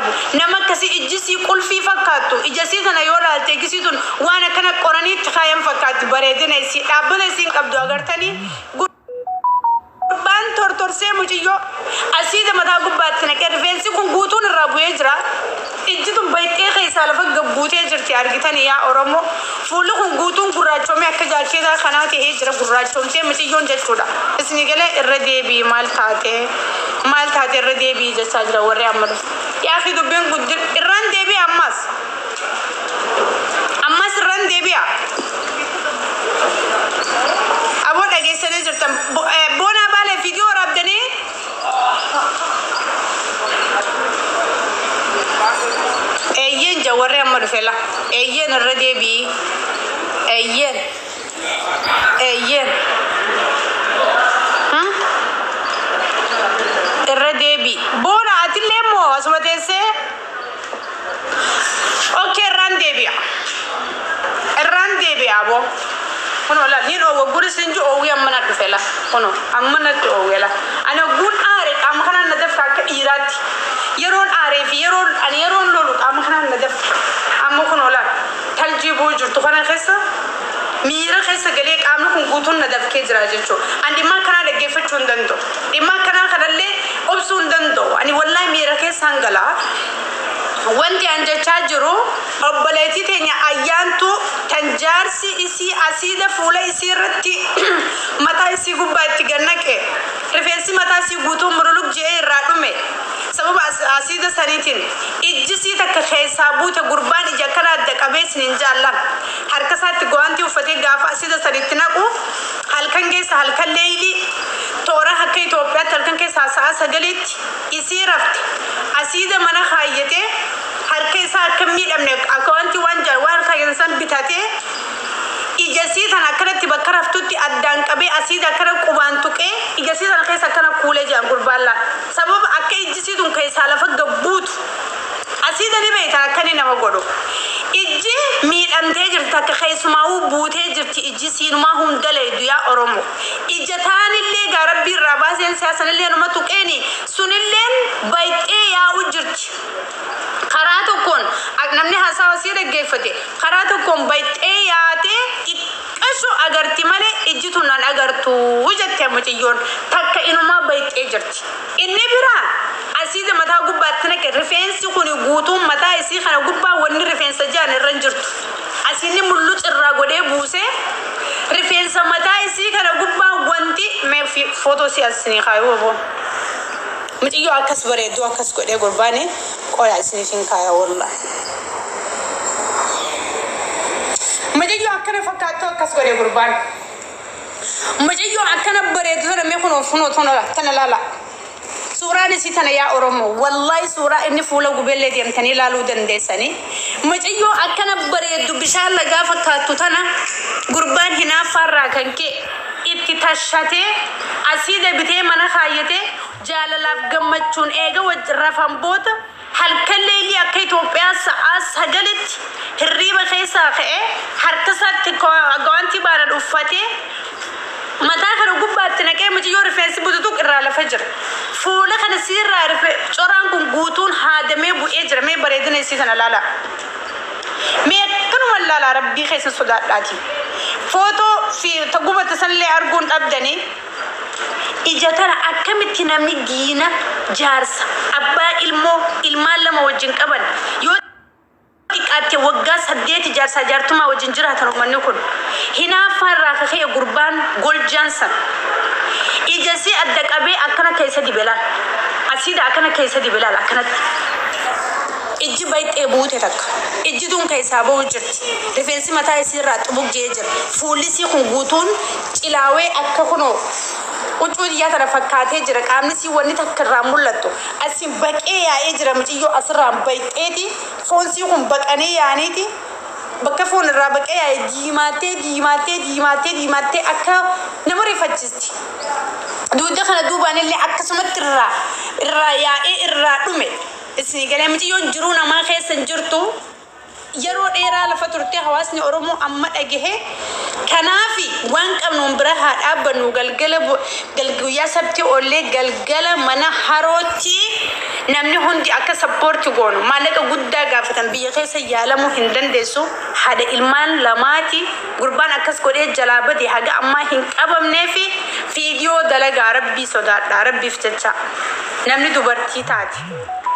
qabu nama kasi ijjisi qulfii fakkaatu ijjisi sana yoo laalte ijjisiitun waan kana qoranii taayam fakkaatu bareedina isi dhaabbata isin qabdu agartanii gurbaan tortorsee muciyyo asiida mataa gubbaatti naqee rifeensi kun guutuun irraa bu'ee jira ijjitun bayxee keessaa lafa gabbuutee jirti argitanii yaa Oromoo fuulli kun guutuun gurraachomee akka jaalkeetaa kanaa ta'ee jira gurraachomtee muciyyoon jechuudha isin galee irra deebii maal taate irra deebii jechaa jira warri amma dhufu yaa fi dubbiin guddin irraan deebii ammas irraan deebi'a aboo dhageessanii jirtan boonaa baalee viidiyoo waraabdanii eeyyen jawarri amma dhufela eeyyen irra deebii eeyyen irra deebii boona atillee moo asuma teessee okay irraan deebi'a aboo kono la ni do guri sinju o wi amana do fela kono amana to wela ana gun are kam kana na def ka irati yeron are fi yeron lolu kam kana na def amma kono la talji bo jurtu kana khessa mira khessa gele kam kun gutun na def ke jira jecho andi ma kana da gefe chundando imma kana kadalle obsun dando ani wallahi mira ke sangala wanti anje chajiru obbaleti tenya ayantu tanjarsi isi asida fula isi ratti mata isi gubbatti gannake rifensi mata isi guutu muruluk je radume sabab asida sanitin ijisi takka khaysa buta gurban ija kana da qabes ninjalla harkasat goanti ufate gafa asida sanitinaqu halkan geesa halkan leeyli tora hakka Ethiopia talkan ke saa sagalit isi raft asida mana khayete harke sa kammi damne akawanti wanja war kayan san bitate ijasi tan akarati bakaraftuti addan qabe asida kara qubantuqe ijasi tan kaysa kana kule jan gurballa sabab akka ijisi dun kaysa lafa gabbut asida ni beeta kani na magodo ijji miidhamtee jirta ka khaysumaawu buutee jirti ijjisi numa hundaleedu ya Oromo ijjataanillee garabbi rabaaseen siyaasanillee numa tuqeeni sunilleen bayxee yaa ujirti qaraatu kun namni hasawa si dhaggeeffate qaraatu kun bayxee yaate iqqashu agarti male ijjitu nan agartu jette muciyyoon takka inuma bayxee jirti inni bira asida mataa gubbaatti naqe rifeensi kun guutuun mataa isii kana gubbaa wanni rifeensa jaan irran jirtu asini mullu cirraa godhee buuse rifeensa mataa isii kana gubbaa wanti mee foto si asini kaayo bo mutiyyo akas bareedu akas godhee gurbaane qola isini fin kaaya wallahi mutiyyo akkana fakkaatto akas godhee gurbaane mutiyyo akkana bareedu sana mee kuno funo tana lala suuraan isitana yaa Oromo wallahi suuraa inni fuula gubelle deemtanii laaluu dandeessanii muciyyo akkana bareedu bishaan lagaa fakkaattu tana gurbaan hinaafarraa kan kee itti tashate asida bitee mana kaayyate jaalalaaf gammachuun eega wajrafan boota halkan leelii akka Itoophiyaa sa'a sagalitti hirriba keessaa ka'ee harkasaatti gawanti baana uffatee mataa kana gubbaatti naqee muciyyo rifeensi bututuq irraa lafa jira fuula kana sirraa coraan kun guutuun haadamee bu'ee jira mee bareedina isii kana laala mee kanuma laala rabbii keessa sodaadhaati foto fi tagubata sanlee arguun dhabdanii ijatara akkamitti namni diina jaarsa abbaa ilmaan lama wajjin qaban yoo ati waggaa 8 jaarsa jaartuma wajjin jiraatan uummanni kun hinaafarraa ka'ee gurbaan Goljansan ijasi adda qabee akkana keessa dibelal asida akkana keessa dibelal akkanatti ijji bayxee buute takka ijji dun keessa ba'u jirti rifeensi mataa isirraa xubug jee jira fuulli isii kun guutuun cilaawee akka kuno uccuu diyaa tana fakkaatee jira qaamni isii wanni takka irraa mul'attu asin baqee yaa'ee jira muciyyoo asirraan bayxeeti foon isii kun baqanee yaaniiti bakka foon irraa baqee yaa'ee diimaatee akka nama rifachisti duuda kana duubaan illee akkasumatti irraa yaa'ee irraa dhume isin galee muciyyoon jiruu namaa keessa jirtu yeroo dheeraa lafa turte hawaasni Oromoo amma dhagehe kanaafi waan qabnuun bira haa dhaabbannu galgala guyyaa sabti ollee galgala mana harootti namni hundi akka support goonu maallaqa guddaa gaafatan biyya keessa yaalamuu hin dandeessu hada ilmaan lamaati gurbaan akkas godhee jalaa bade haga ammaa hin qabamnee fi fiidiyoo dalagaa rabbii sodaadha rabbiif jecha namni dubartii taati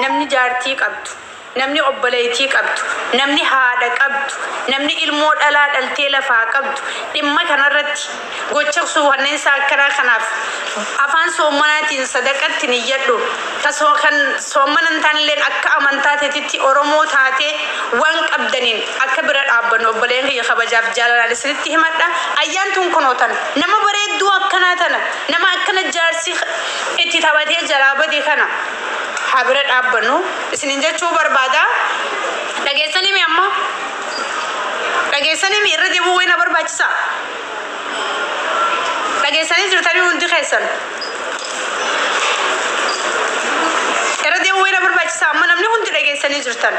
namni jaartii qabdu namni obboleetii qabdu namni haadha qabdu namni ilmoo dhalaa dhaltee lafaa qabdu dhimma kanarratti gocha suuwwanneen saakkaraa kanaaf afaan soomanaatiin sadaqatti niyyadhu tasoo kan soomanan taanilleen akka amantaateetitti oromoo taatee waan qabdaniin akka bira dhaabbannu obboleen kiyya kabajaaf jaalalaan isinitti himadha ayyaantuun kunootan nama bareedduu akkanaa tana nama akkana jaarsi itti taphatee jalaa bade kana habira dhaabbannu isinin jechuu barbaada dhageessanii mi amma dhageessanii mi irra deebuu wayna barbaachisa dhageessanii jirtanii hundi keessan irra deebuu wayna barbaachisa amma namni hundi dhageessanii jirtan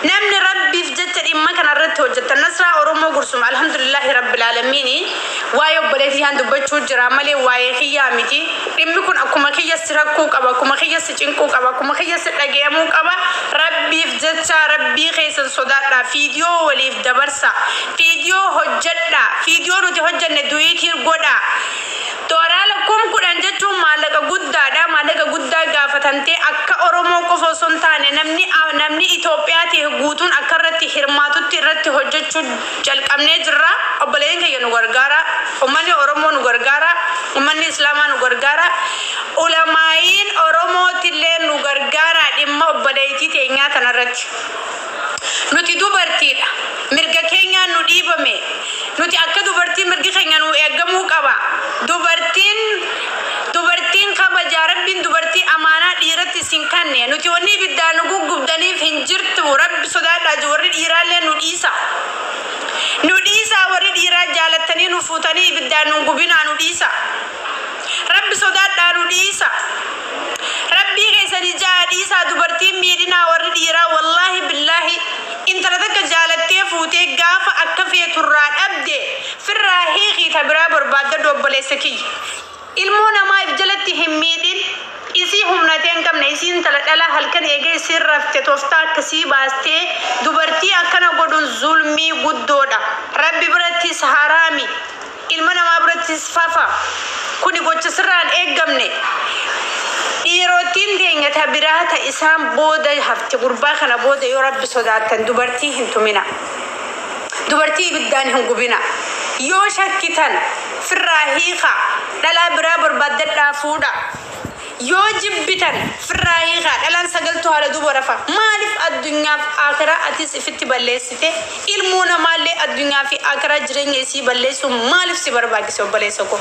namni rabbiif jecha dhimma kanarratti hojjetan nasraa oromoo gursum alhamdulillahi rabbil aalamiin waa'ee obboleetii haan dubbachuu jira malee waa'ee kiyyaa miti dhimmi kun akkuma kiyyatti rakkoo qaba akkuma kiyyatti cinquu qaba akkuma kiyyatti dhageemuu qaba rabbiif jecha rabbii keessan sodaadha fiidiyoo waliif dabarsa fiidiyoo hojjedha fiidiyoo nuti hojjenne duyiitii godha Toorala kun kudhan jechuun maallaqa guddaadha maallaqa guddaa gaafatantee akka oromoo qofa osoo hin taane namni Itoophiyaatti guutuun akka irratti hirmaatutti irratti hojjechuu jalqabnee jirra obboleen kiyya nu gargaara ummanni oromoo nu gargaara ummanni islaamaa nu gargaara ulamaa'iin oromootillee nu gargaara dhimma obboleetii teenyaa kanarratti nuti dubartiidha mirga keenyaan nu dhiibame nuti akka dubartii mirgi keenya nu eegamuu qaba dubartiin kabaja rabbiin dubartii amaanaa dhiiratti sin kanne nuti wanni biddaan nu guggubdaniif hin jirtu rabbi sodaadhaa warri dhiiraallee nu dhiisa warri dhiiraa jaalattanii nu fuutanii biddaan nu gubinaa nu dhiisa rabbi sodaadhaa nu dhiisa rabbii keessanii jaa dhiisa dubartiin miidhinaa warri dhiiraa wallaahi billaahi intala takka jaalattee fuutee gaafa akka feeturraa dhabde firraa hiiqii tabiraa barbaadda dobboleessa kiyya ilmoo namaa if jalatti hin miidhin isii humnatee hin qabne isii intala dhalaa halkan eegee isiin rafte tooftaa akkasii baastee dubartii akkana godhuun zulmii guddoodha rabbi birattis haraami ilma namaa birattis fafa kuni gocha sirraan eeggamne dhiirottiin teenya tabiraa ta isaan booda hafte gurbaa kana booda yoo rabbi sodaattan dubartii hin tumina dubartii ibiddaan hin gubina yoo shakkitan firraa hiiqa dhalaa biraa barbaaddadhaa fuudha yoo jibbitan firraa hiiqa dhalaan sagaltu haala duba rafa maaliif addunyaaf akiraa atis ifitti balleessite ilmoo namaallee addunyaa fi akiraa jireenya isii balleessu maaliif si barbaachise obboleessa koo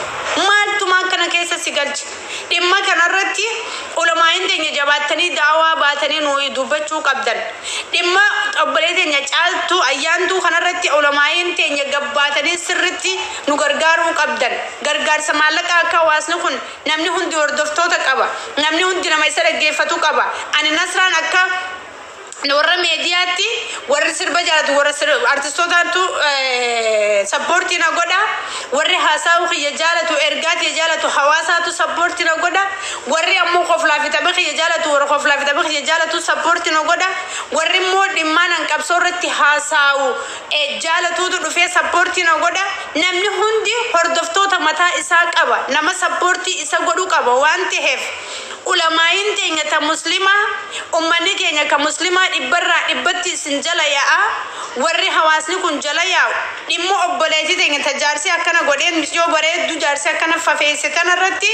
maaltumaan kana keessa si galchi dhimma kanarratti ulamaa'iin teenya jabaattanii daawaa baatanii nu dubbachuu qabdan dhimma obbolee teenya caaltuu ayyaantuu kanarratti ulamaa'iin teenya gabbaatanii sirritti nu gargaaruu qabdan gargaarsa maallaqaa akka hawaasni kun namni hundi hordoftoota qaba namni hundi nama isa dhaggeeffatu qaba ani nasraan akka warra meediyaatti warri sirba jaalatu warra artistootaatu sappoortii na godha warri haasaa'u kiyya jaalatu ergaati jaalatu hawaasaatu sappoortii na godha warri ammoo qoflaafitabe kiyya jaalatu warra qoflaafitabe kiyya jaalatu sappoortii na godha warri immoo dhimmaan hanqabsoo irratti haasaa'u jaalatuutu dhufee sappoortii na godha namni hundi hordoftoota mataa isaa qaba nama sappoortii isa godhu qaba waan ta'eef ulamaa'iin teenya ta muslimaa ummanni keenya ka muslimaa dhibbarraa dhibbatti isin jala yaa'a warri hawaasni kun jala yaa'u dhimma obboleetii teenya ta jaarsi akkana godheen yoo bareeddu jaarsi akkana fafeesse kanarratti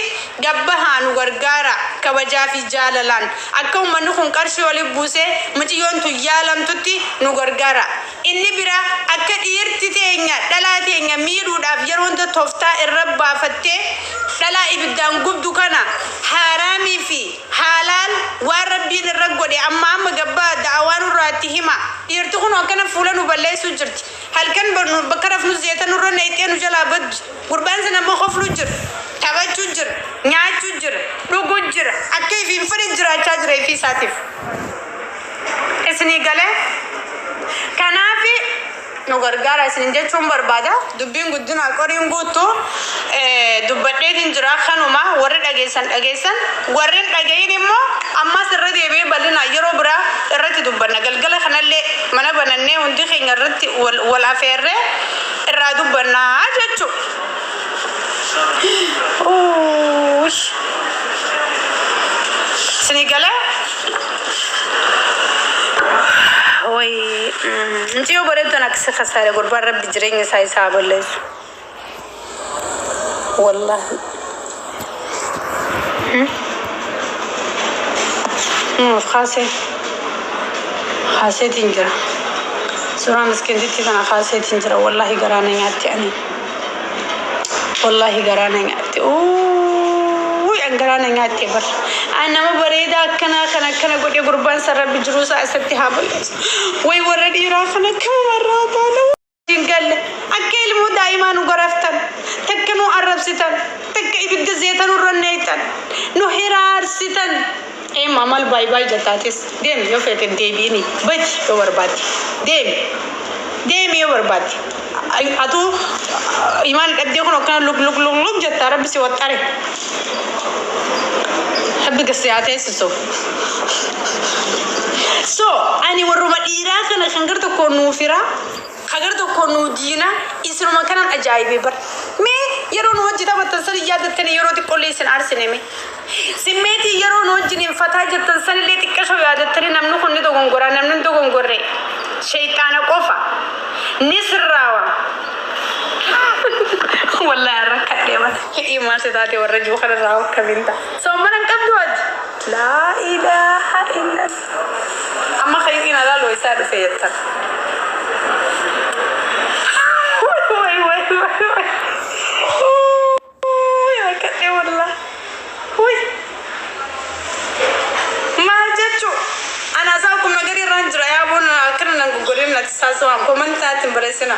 gabbahaa nu gargaara kabajaa fi jaalalaan akka ummanni kun qarshii waliif buusee muciyyoon tu yaalamtutti nu gargaara inni bira akka dhiirti teenya dhalaa teenya miidhuudhaaf yeroo hunda tooftaa irra baafattee dhalaa ibiddaan gubdu kana haraamii fi halaal waan rabbiin irra godhe amma gabbaa da'awaan irraatti hima dhiirti kun akkana fuula nu balleessuu jirti halkan bakka rafnu zeeta nurra neexee nu jalaa baddu gurbaan sana ammoo qoflu jira taphachuu jira nyaachuu jira dhuguu jira akka ifiin fedhe jiraachaa jira ifii isaatiif isinii galee kanaafi نغرغر اسن جچون بربادا دبين غدنا قرين غوتو دبدين جرا خنوما ور دغيسن ورن دغين مو اما سردي بي بلنا يرو برا رت دبنا غلغل خنله من بنني وندي خين رت ولا فير را دبنا جچو اوش سنغلا وي انتيو بريتو نكس خساره غربا رب جرين ساي صابلس والله خاصه تنجر سورة مسكين دي انا خاصه تنجر والله قرانا يعني والله قرانا يعني قرانا نغاتي بر انا ما بريدا كنا غدي قربان سر بجروس استها بلس وي وردي راخنا كم مرات انا قال اكل مو دائما غرفتن تكنو عربستن تك يبد زيتن ورنيتن نو حرار ستن اي مامال باي باي جتاتس ديم يو فيت ديبيني بج ورباتي ديم يو ورباتي اتو ايمان قد يكون كان لوك جتا رب سي وطاري حبك السياتي سو اني ورما ايراك انا خنغرت كونو فيرا خغرت كونو دينا اسرو مكان اجايبي بر مي يرون وجدا بتسر يادتني يرو دي كوليسن ارسنمي سميتي يرون وجني فتا جتسن لي تكشو يادتني نمنو خني دو غنغورا نمن دو غنغوري شيطان قفا نسراوا والله ركع ديما هي ما سداتي ورجو خنا راو كبنتا سومن قبض لا اله الا الله اما خيرنا لا لو يسار فيتا يا كدي والله وي ما جتشو انا ساكم نغري رانجرا يا بون كرنا نغورين نتساسو ام كومنتات برسنا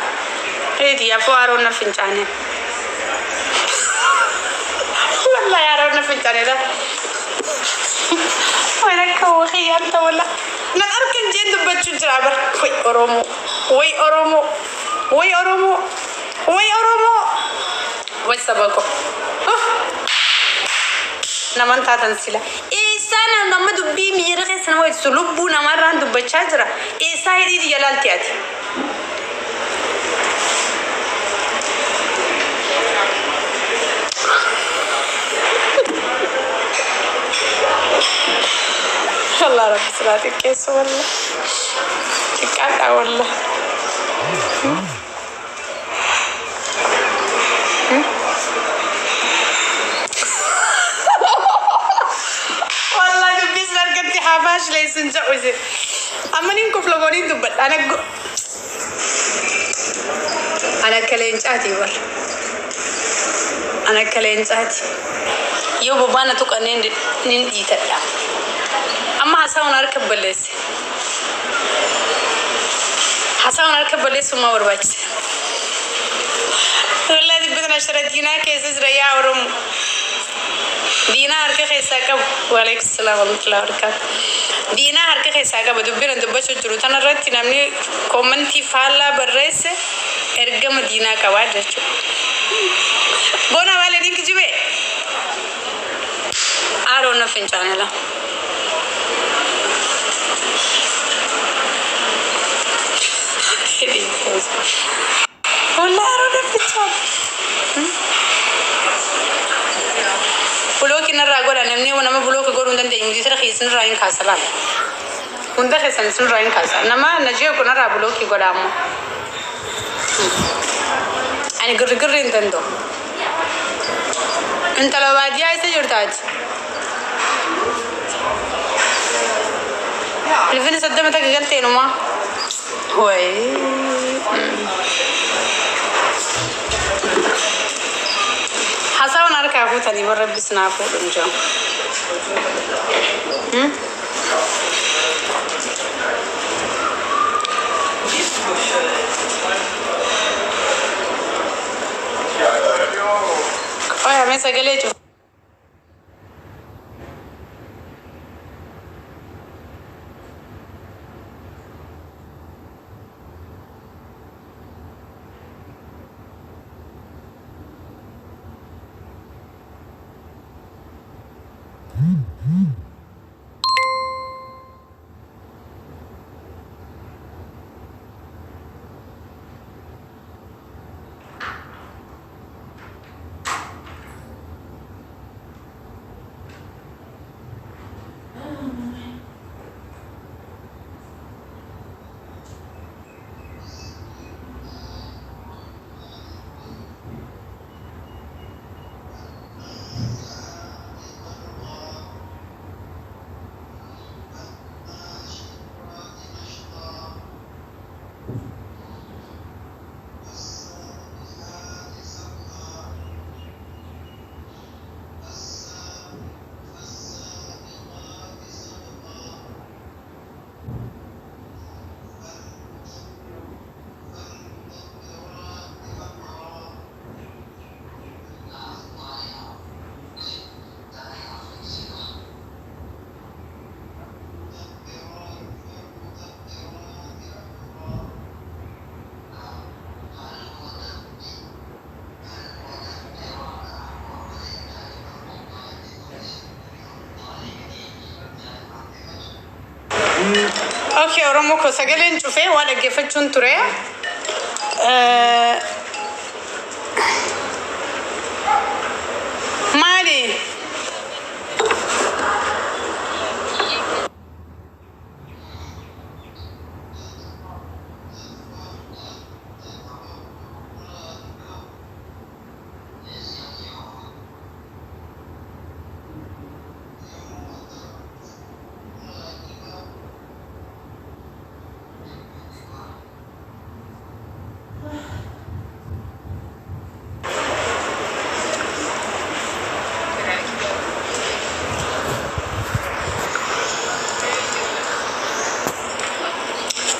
هيدي يا فوارو نفنجانه والله يا رب نفنجانه ده وينك هو خيانته ولا نعركن جند بچو جرابر وي اورومو وي سباكو نمان تاتن سلا إيسانا نما دبي ميرخي سنوات سلوبو نما ران دبچاجرا إيسا هيدي جلالتياتي الله رب صلاتك كيس والله تقاطع والله والله دبي سرقتي حافاش ليس نجوزي اما نكف لغوني دبت انا كلينجاتي ور انا كلينجاتي يو بابانا تقنين نيتا اما حساون اركب بليس وما ورباج والله دي بدنا شردينا كيسز ريا ورم دينا هرك خيساكا وعليكم السلام ورحمة الله وبركاته دينا هرك خيساكا بدبنا دبشو جروتنا رتي نمني كومنتي فالا برس ارقم دينا كواجرشو بونا والي دينك جيبه آرونا فنجانه لا والله أروح بتشوف بلوك نرى أقول أنا مني وأنا ما بلوك أقول وندن دايم دي ترى خيسن راين كاسلا وندن خيسن راين كاسلا نما نجيو كنا نرى بلوك يقول أمو أنا قرر إنتندو أنت لو بعدي عايز تجرتاج لفين صدمتك قلتي نما وي حساون أركع فوتني برب سنافو رنجا يا ميسا قليتو اوكي ورموكو سجلين شوفي وانا قفتشون تري مالي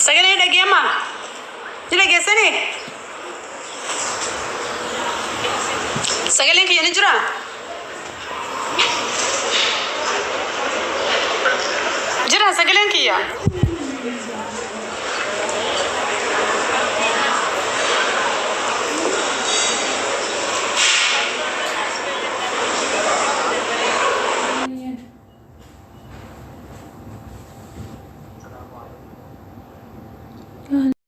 سجلين دقيقة جل جسني سجلين كي نجرا جرا سجلين كيا